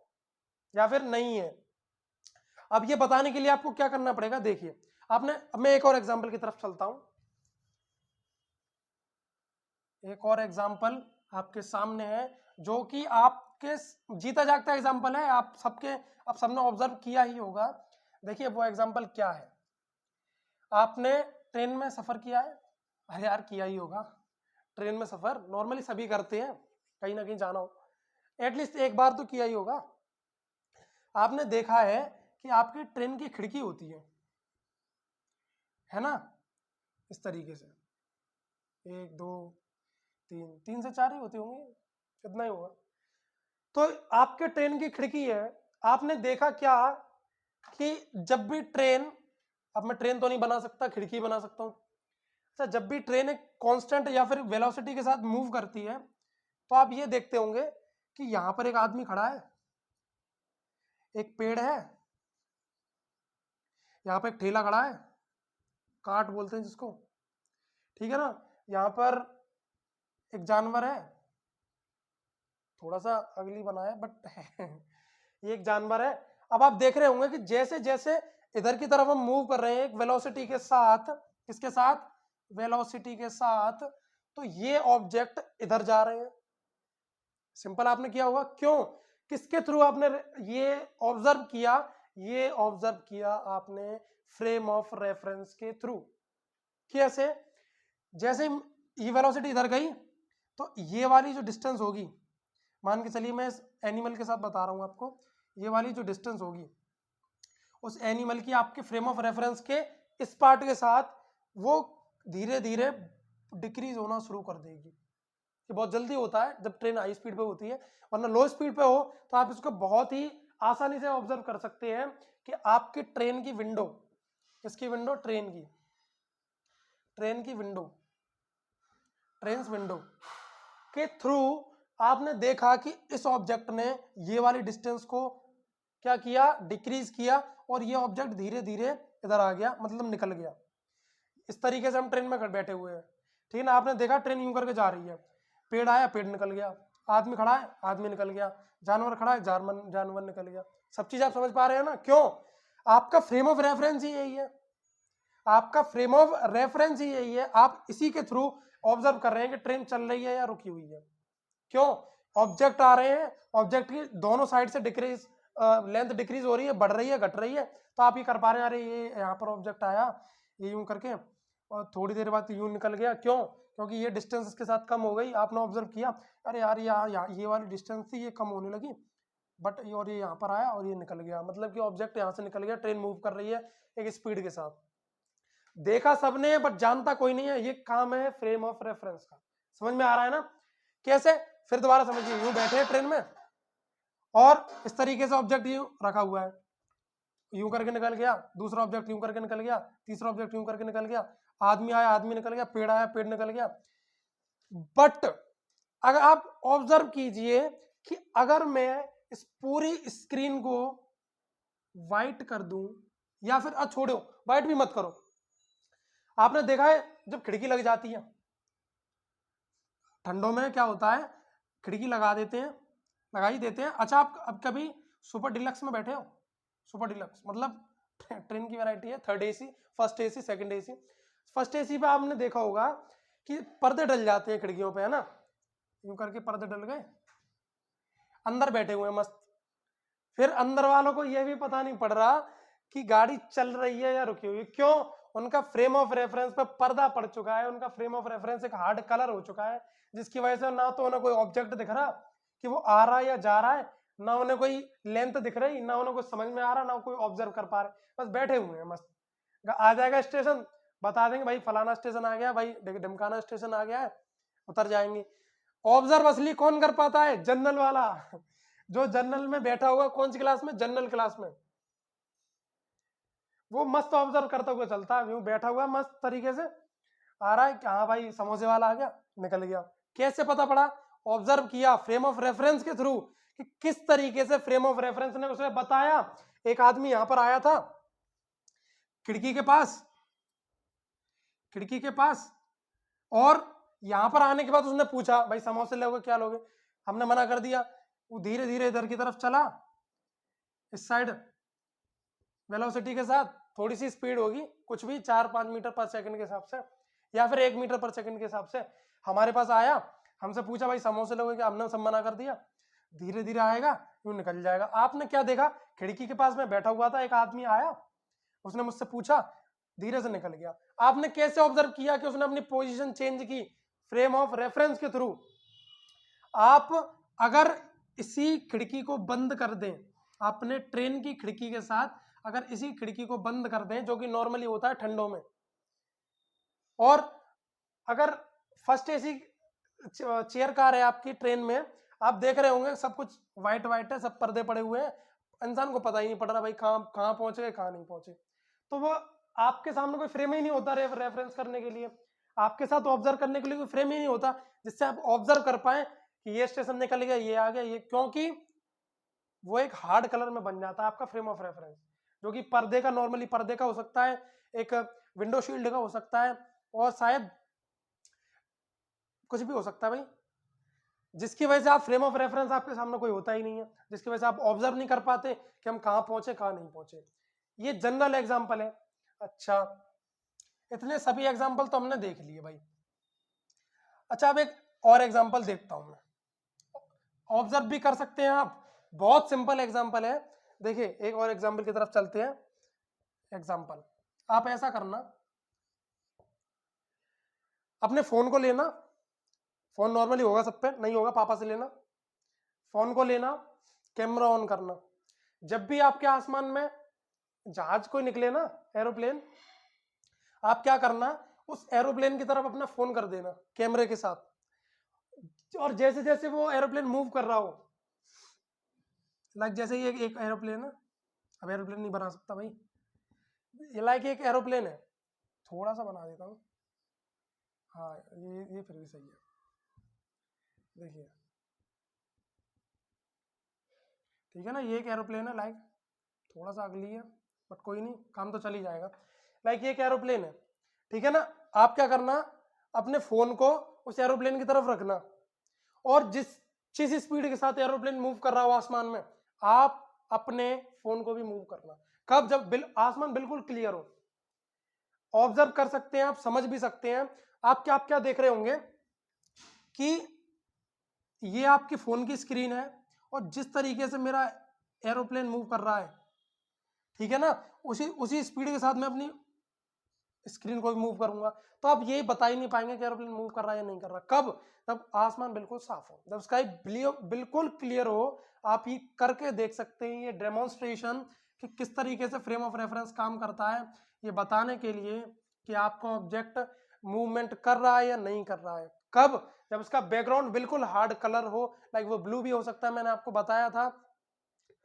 या फिर नहीं है। अब ये बताने के लिए आपको क्या करना पड़ेगा, देखिए आपने, अब मैं एक और एग्जांपल की तरफ चलता हूं। एक और एग्जांपल आपके सामने है जो कि आपके जीता जागता एग्जांपल है, आप सबने ऑब्जर्व किया ही होगा। देखिए वो एग्जांपल क्या है। आपने ट्रेन में सफर किया है? अरे यार किया ही होगा, ट्रेन में सफर नॉर्मली सभी करते हैं, कहीं ना कहीं जाना हो, एटलीस्ट एक बार तो किया ही होगा। आपने देखा है कि आपकी ट्रेन की खिड़की होती है ना, इस तरीके से, 1 2 3 से 4 ही होती होंगी, इतना ही होगा। तो आपके ट्रेन की खिड़की है, आपने देखा क्या कि जब भी ट्रेन, अब मैं ट्रेन तो नहीं बना सकता, खिड़की बना सकता हूं। अच्छा, जब भी ट्रेन एक कांस्टेंट या फिर वेलोसिटी के साथ मूव करती है तो आप ये देखते होंगे कि यहां पर एक आदमी खड़ा है, एक पेड़ है, यहाँ पे एक ठेला खड़ा है, कार्ट बोलते हैं जिसको, ठीक है ना, यहाँ पर एक जानवर है, थोड़ा सा अगली बना है बट ये एक जानवर है। अब आप देख रहे होंगे कि जैसे जैसे इधर की तरफ हम मूव कर रहे हैं एक वेलोसिटी के साथ, किसके साथ? वेलोसिटी के साथ, तो ये ऑब्जेक्ट इधर जा रहे हैं। सिंपल आपने किया होगा, क्यों? किसके थ्रू आपने ये ऑब्जर्व किया? ये ऑब्जर्व किया आपने फ्रेम ऑफ रेफरेंस के थ्रू। कैसे? जैसे ये वेलोसिटी इधर गई तो ये वाली जो डिस्टेंस होगी, मान के चलिए मैं इस एनिमल के साथ बता रहा हूं आपको, ये वाली जो डिस्टेंस होगी उस एनिमल की आपके फ्रेम ऑफ रेफरेंस के इस पार्ट के साथ वो धीरे धीरे डिक्रीज होना शुरू कर देगी। ये बहुत जल्दी होता है जब ट्रेन हाई स्पीड पे होती है, वरना लो स्पीड पे हो तो आप इसको बहुत ही आसानी से ऑब्जर्व कर सकते हैं कि आपकी ट्रेन की विंडो, किसकी विंडो? ट्रेन की विंडो, ट्रेन विंडो के थ्रू आपने देखा कि इस ऑब्जेक्ट ने ये वाली डिस्टेंस को क्या किया? डिक्रीज किया, और ये ऑब्जेक्ट धीरे धीरे इधर आ गया, मतलब निकल गया। इस तरीके से हम ट्रेन में बैठे हुए हैं, ठीक है ना, आपने देखा ट्रेन यूं करके जा रही है, पेड़ आया, पेड़ निकल गया, आदमी खड़ा है, आदमी निकल गया, जानवर खड़ा है, जानवर निकल गया। सब चीज आप समझ पा रहे हैं ना? क्यों? आपका फ्रेम ऑफ रेफरेंस ही यही है, आपका फ्रेम ऑफ रेफरेंस ही यही है। आप इसी के थ्रू ऑब्जर्व कर रहे हैं कि ट्रेन चल रही है या रुकी हुई है। क्यों? ऑब्जेक्ट आ रहे हैं, ऑब्जेक्ट की दोनों साइड से डिक्रीज, लेंथ डिक्रीज हो रही है, बढ़ रही है, घट रही है, तो आप ये कर पा रहे हैं, अरे ये यहाँ पर ऑब्जेक्ट आया, ये यूं करके, और थोड़ी देर बाद यूं निकल गया। क्यों? क्योंकि ये डिस्टेंस इसके साथ कम हो गई, आपने ऑब्जर्व किया, अरे यार ये वाली डिस्टेंस थी, ये कम होने लगी, बट और ये यहाँ पर आया और ये निकल गया, मतलब कि ऑब्जेक्ट यहाँ से निकल गया, ट्रेन मूव कर रही है एक स्पीड के साथ। देखा सबने, बट जानता कोई नहीं है, ये काम है फ्रेम ऑफ रेफरेंस का। समझ में आ रहा है ना? कैसे? फिर दोबारा समझिए, यूं बैठे हैं ट्रेन में और इस तरीके से ऑब्जेक्ट यूं रखा हुआ है, यूं करके निकल गया, दूसरा ऑब्जेक्ट यूं करके निकल गया, तीसरा ऑब्जेक्ट यूं करके निकल गया, आदमी आया, आदमी निकल गया, पेड़ आया, पेड़ निकल गया। बट अगर आप ऑब्जर्व कीजिए कि अगर मैं इस पूरी स्क्रीन को व्हाइट कर दूं, या फिर छोड़ो, व्हाइट भी मत करो, आपने देखा है जब खिड़की लग जाती है ठंडों में, क्या होता है? खिड़की लगा ही देते हैं। अच्छा, आप अब कभी सुपर डिलक्स में बैठे हो? सुपर डिलक्स मतलब ट्रेन की वैरायटी है, 3rd AC, 1st AC, 2nd AC। First AC पे आपने देखा होगा कि पर्दे डल जाते हैं खिड़कियों पे, है ना, यूं करके पर्दे डल गए, अंदर बैठे हुए हैं मस्त। फिर अंदर वालों को यह भी पता नहीं पड़ रहा कि गाड़ी चल रही है या रुकी हुई है। क्यों? उनका फ्रेम ऑफ रेफरेंस पे पर्दा पड़ चुका है, उनका फ्रेम ऑफ रेफरेंस एक हार्ड कलर हो चुका है, जिसकी वजह से ना तो उन्हें कोई ऑब्जेक्ट दिख रहा कि वो आ रहा है या जा रहा है, ना उन्हें कोई लेंथ दिख रही, ना उन्हें कुछ समझ में आ रहा, ना कोई ऑब्जर्व कर पा रहे, बस बैठे हुए हैं मस्त। आ जाएगा स्टेशन, बता देंगे भाई फलाना स्टेशन आ गया, भाई ढिमकाना स्टेशन आ गया है, उतर जाएंगे। ऑब्जर्व असली कौन कर पाता है? जनरल वाला जो जनरल में बैठा हुआ, कौन सी क्लास में? जनरल क्लास में। वो मस्त ऑब्जर्व करता हुआ चलता है, यूं बैठा हुआ मस्त तरीके से, आ रहा है कि हाँ भाई समोसे वाला आ गया, निकल गया। कैसे पता पड़ा? ऑब्जर्व किया फ्रेम ऑफ रेफरेंस के थ्रू, कि किस तरीके से फ्रेम ऑफ रेफरेंस ने उसे बताया। एक आदमी यहां पर आया था खिड़की के पास, खिड़की के पास, और यहां पर आने के बाद उसने पूछा भाई समोसे लोगे क्या लोगे? हमने मना कर दिया। वो धीरे धीरे इधर की तरफ चला, इस साइड वेलोसिटी के साथ, थोड़ी सी स्पीड होगी, कुछ भी 4-5 मीटर पर सेकंड के हिसाब से, या फिर 1 मीटर पर सेकंड के हिसाब से। हमारे पास आया, हमसे पूछा भाई समोसे लोगे क्या? हमने सब मना कर दिया। धीरे धीरे आएगा, यूं निकल जाएगा। आपने क्या देखा? खिड़की के पास में बैठा हुआ था, एक आदमी आया, उसने मुझसे पूछा, धीरे से निकल गया। आपने कैसे ऑब्जर्व किया कि उसने अपनी पोजीशन चेंज की? फ्रेम ऑफ रेफरेंस के थ्रू। आप अगर इसी खिड़की को बंद कर दें, अपने ट्रेन की खिड़की के साथ अगर इसी खिड़की को बंद कर दें, जो कि नॉर्मली होता है ठंडों में, और अगर फर्स्ट एसी चेयर कार है आपकी ट्रेन में, आप देख रहे होंगे सब कुछ व्हाइट व्हाइट है, सब पर्दे पड़े हुए हैं, इंसान को पता ही नहीं पड़ रहा भाई कहाँ पहुंचे कहाँ नहीं पहुंचे। तो वो आपके सामने कोई फ्रेम ही नहीं होता रेफरेंस करने के लिए, आपके साथ ऑब्जर्व करने के लिए कोई फ्रेम ही नहीं होता जिससे आप ऑब्जर्व कर पाए कि ये स्टेशन निकल गया, ये आ गया, ये, क्योंकि वो एक हार्ड कलर में बन जाता है आपका फ्रेम ऑफ रेफरेंस, जो कि पर्दे का, नॉर्मली पर्दे का हो सकता है, एक विंडो शील्ड का हो सकता है, और शायद कुछ भी हो सकता है भाई, जिसकी वजह से आप फ्रेम ऑफ रेफरेंस आपके सामने कोई होता ही नहीं है, जिसकी वजह से आप ऑब्जर्व नहीं कर पाते कि हम कहाँ पहुंचे कहाँ नहीं पहुंचे। ये जनरल एग्जाम्पल है। अच्छा, इतने सभी एग्जाम्पल तो हमने देख लिए भाई। अच्छा, अब एक और एग्जाम्पल देखता हूं मैं, ऑब्जर्व भी कर सकते हैं आप, बहुत सिंपल एग्जाम्पल है। देखिए एक और एग्जाम्पल की तरफ चलते हैं। एग्जाम्पल, आप ऐसा करना, अपने फोन को लेना, फोन नॉर्मली होगा सब पे, नहीं होगा पापा से लेना, फोन को लेना, कैमरा ऑन करना, जब भी आपके आसमान में जहाज कोई निकले ना, एरोप्लेन, आप क्या करना, उस एरोप्लेन की तरफ अपना फोन कर देना कैमरे के साथ, और जैसे जैसे वो एरोप्लेन मूव कर रहा हो, लाइक जैसे ये एक एरोप्लेन है, अब एरोप्लेन नहीं बना सकता भाई, ये लाइक एक एरोप्लेन है, थोड़ा सा बना देता हूँ, हाँ ये फिर भी सही है। देखिए ठीक है ना, ये एक एरोप्लेन है, लाइक थोड़ा सा अगली है, बट कोई नहीं, काम तो चल ही जाएगा। लाइक ये एक एरोप्लेन है, ठीक है ना। आप क्या करना, अपने फोन को उस एरोप्लेन की तरफ रखना, और जिस स्पीड के साथ एरोप्लेन मूव कर रहा हो आसमान में, आप अपने फोन को भी मूव करना। कब? जब आसमान बिल्कुल क्लियर हो। ऑब्जर्व कर सकते हैं आप, समझ भी सकते हैं आप क्या देख रहे होंगे कि ये आपके फोन की स्क्रीन है, और जिस तरीके से मेरा एरोप्लेन मूव कर रहा है, ठीक है ना, उसी स्पीड के साथ मैं अपनी स्क्रीन को भी मूव करूंगा। तो आप ये बता ही नहीं पाएंगे कि एरोप्लेन मूव कर रहा है या नहीं कर रहा। कब? जब आसमान बिल्कुल साफ हो, जब स्काई बिल्कुल क्लियर हो। आप ये करके देख सकते हैं, ये डेमोन्स्ट्रेशन कि किस तरीके से फ्रेम ऑफ रेफरेंस काम करता है, ये बताने के लिए कि आपका ऑब्जेक्ट मूवमेंट कर रहा है या नहीं कर रहा है। कब? जब उसका बैकग्राउंड बिल्कुल हार्ड कलर हो, लाइक वो ब्लू भी हो सकता है, मैंने आपको बताया था,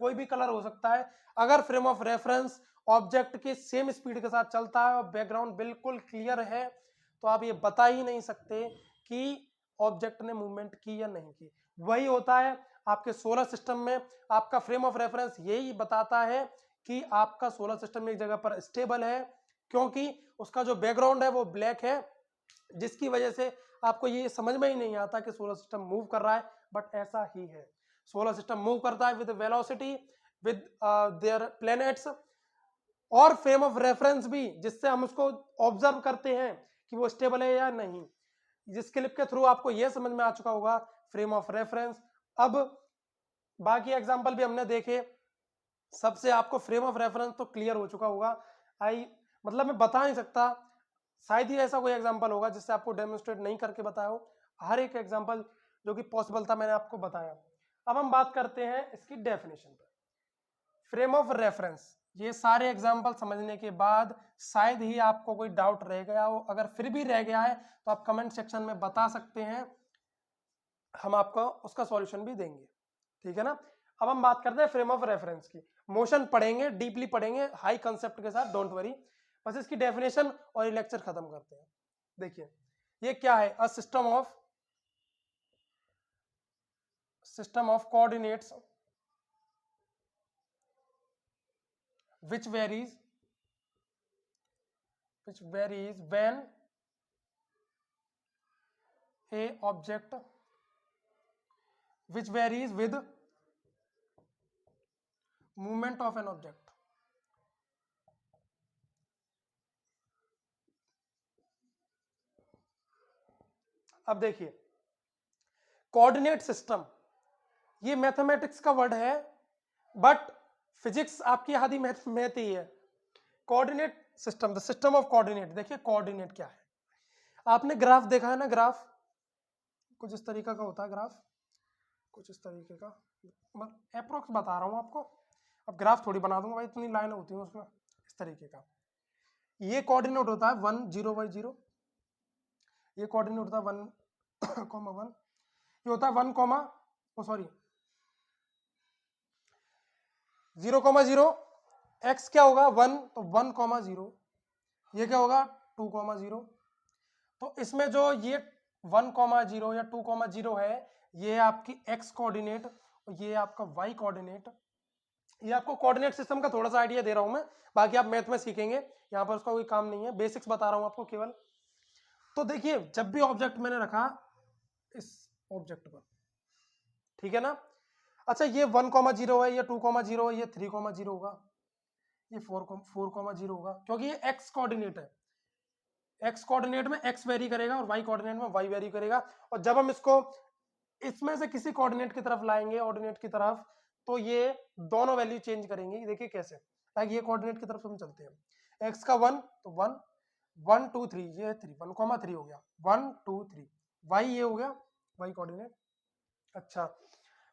कोई भी कलर हो सकता है। अगर फ्रेम ऑफ रेफरेंस ऑब्जेक्ट के सेम स्पीड के साथ चलता है और बैकग्राउंड बिल्कुल क्लियर है, तो आप ये बता ही नहीं सकते कि ऑब्जेक्ट ने मूवमेंट की या नहीं की। वही होता है आपके सोलर सिस्टम में, आपका फ्रेम ऑफ रेफरेंस यही बताता है कि आपका सोलर सिस्टम एक जगह पर स्टेबल है, क्योंकि उसका जो बैकग्राउंड है वो ब्लैक है, जिसकी वजह से आपको ये समझ में ही नहीं आता कि सोलर सिस्टम मूव कर रहा है, बट ऐसा ही है। सोलर सिस्टम मूव करता है with velocity, with their planets, और फ्रेम ऑफ रेफरेंस भी, जिससे हम उसको ऑब्जर्व करते हैं कि वो स्टेबल है या नहीं। जिस क्लिप के थ्रू आपको यह समझ में आ चुका होगा फ्रेम ऑफ रेफरेंस। अब बाकी एग्जांपल भी हमने देखे, सबसे आपको फ्रेम ऑफ रेफरेंस तो क्लियर हो चुका होगा। मतलब मैं बता नहीं सकता, शायद ही ऐसा कोई एग्जांपल होगा जिससे आपको डेमोन्स्ट्रेट नहीं करके बताया हो। हर एक एग्जांपल जो कि पॉसिबल था मैंने आपको बताया। अब हम बात करते हैं इसकी डेफिनेशन पर। फ्रेम ऑफ रेफरेंस, ये सारे एग्जांपल समझने के बाद शायद ही आपको कोई डाउट रह गया हो। अगर फिर भी रह गया है तो आप कमेंट सेक्शन में बता सकते हैं, हम आपको उसका सॉल्यूशन भी देंगे, ठीक है ना। अब हम बात करते हैं फ्रेम ऑफ रेफरेंस की। मोशन पढ़ेंगे, डीपली पढ़ेंगे, हाई कंसेप्ट के साथ, डोंट वरी। बस इसकी डेफिनेशन और ये लेक्चर खत्म करते हैं। देखिए ये क्या है, a system of coordinates which varies when a object which varies with movement of an object। अब देखिए कोऑर्डिनेट सिस्टम, ये मैथमेटिक्स का वर्ड है बट फिजिक्स आपकी आधी मैथ ही है। Coordinate system, the system of coordinate. देखिए कोऑर्डिनेट क्या है, आपने ग्राफ देखा है ना, ग्राफ कुछ इस तरीके का होता है, ग्राफ कुछ इस तरीके का, मैं अप्रोक्स बता रहा हूँ आपको। अब ग्राफ थोड़ी बना दूंगा भाई, इतनी लाइन होती है उसमें, इस तरीके का। ये कोऑर्डिनेट होता है 1 0 बाई 0, ये कोऑर्डिनेट होता है 1 कॉमा 1, ये होता है 1 कॉमा सॉरी 0 कॉमा 0, एक्स क्या होगा 1, तो 1 कॉमा 0, ये क्या होगा 2 कॉमा 0। तो इसमें जो ये 1 कॉमा 0 या 2 कॉमा 0 है, ये आपकी एक्स कोऑर्डिनेट और ये आपका वाई कोऑर्डिनेट। ये आपको कोऑर्डिनेट सिस्टम का थोड़ा सा आइडिया दे रहा हूं मैं, बाकी आप मैथ में सीखेंगे, यहाँ पर उसका कोई काम नहीं है, बेसिक्स बता रहा हूं आपको केवल। तो देखिए जब भी ऑब्जेक्ट मैंने रखा इस ऑब्जेक्ट पर, ठीक है ना। अच्छा ये 1 कॉमा 0 है, ये 2 कॉमा 0 है, ये 3 कॉमा 0 होगा, ये 4 कॉमा 0 होगा, क्योंकि ये एक्स कोऑर्डिनेट है। एक्स कोऑर्डिनेट में एक्स वेरी करेगा और वाई कोऑर्डिनेट में वाई वेरी करेगा। और जब हम इसको इसमें से किसी कोऑर्डिनेट की तरफ लाएंगे, ऑर्डिनेट की तरफ, तो ये दोनों वैल्यू चेंज करेंगे। देखिए कैसे, लाइक ये कोऑर्डिनेट की तरफ हम चलते हैं, एक्स का 1 तो 1 1 2 3, ये 3 1 कॉमा 3 हो गया 1 2 3, वाई ये हो गया वाई कोऑर्डिनेट। अच्छा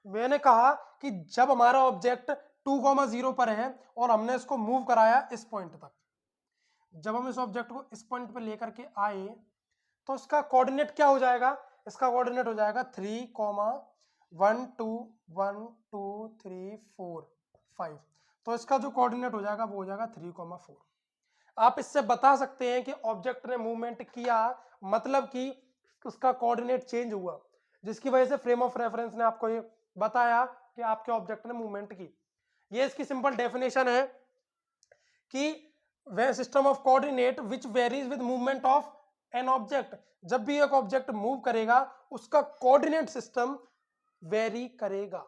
मैंने कहा कि जब हमारा ऑब्जेक्ट 2 कॉमा 0 पर है और हमने इसको मूव कराया इस पॉइंट तक, जब हम इस ऑब्जेक्ट को इस पॉइंट पे लेकर के आए तो इसका कोऑर्डिनेट क्या हो जाएगा, इसका कोऑर्डिनेट हो जाएगा 3 कॉमा 1 2 1 2 3 4 5। तो इसका जो कोऑर्डिनेट हो जाएगा वो हो जाएगा 3 कॉमा 4। आप इससे बता सकते हैं कि ऑब्जेक्ट ने मूवमेंट किया, मतलब कि उसका कोऑर्डिनेट चेंज हुआ, जिसकी वजह से फ्रेम ऑफ रेफरेंस ने आपको ये बताया कि आपके ऑब्जेक्ट ने मूवमेंट की। ये इसकी सिंपल डेफिनेशन है कि वे system of coordinate which varies with movement of an object. जब भी एक ऑब्जेक्ट मूव करेगा उसका कोऑर्डिनेट सिस्टम वेरी करेगा।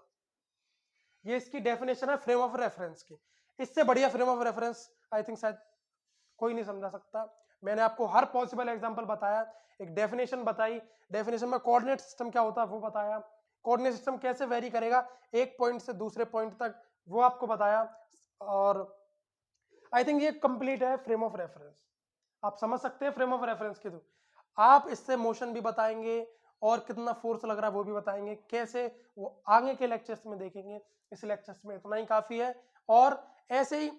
ये इसकी डेफिनेशन है फ्रेम ऑफ रेफरेंस की। इससे बढ़िया frame of reference I think शायद कोई नहीं समझा सकता। मैंने आपको हर पॉसिबल एग्जांपल बताया, एक डेफिनेशन बताई, डेफिनेशन में कोऑर्डिनेट सिस्टम क्या होता है वो बताया, कोऑर्डिनेट सिस्टम कैसे वेरी करेगा एक पॉइंट से दूसरे पॉइंट तक वो आपको बताया। और आई थिंक ये कंप्लीट है फ्रेम ऑफ रेफरेंस। आप समझ सकते हैं फ्रेम ऑफ रेफरेंस के थ्रू। आप इससे मोशन भी बताएंगे और कितना फोर्स लग रहा है वो भी बताएंगे, कैसे वो आगे के लेक्चर्स में देखेंगे। इस लेक्चर्स में इतना ही काफी है, और ऐसे ही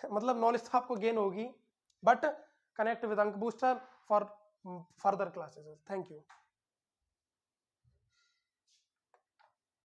मतलब नॉलेज तो आपको गेन होगी, बट कनेक्ट विद अंक booster for further classes. Thank you.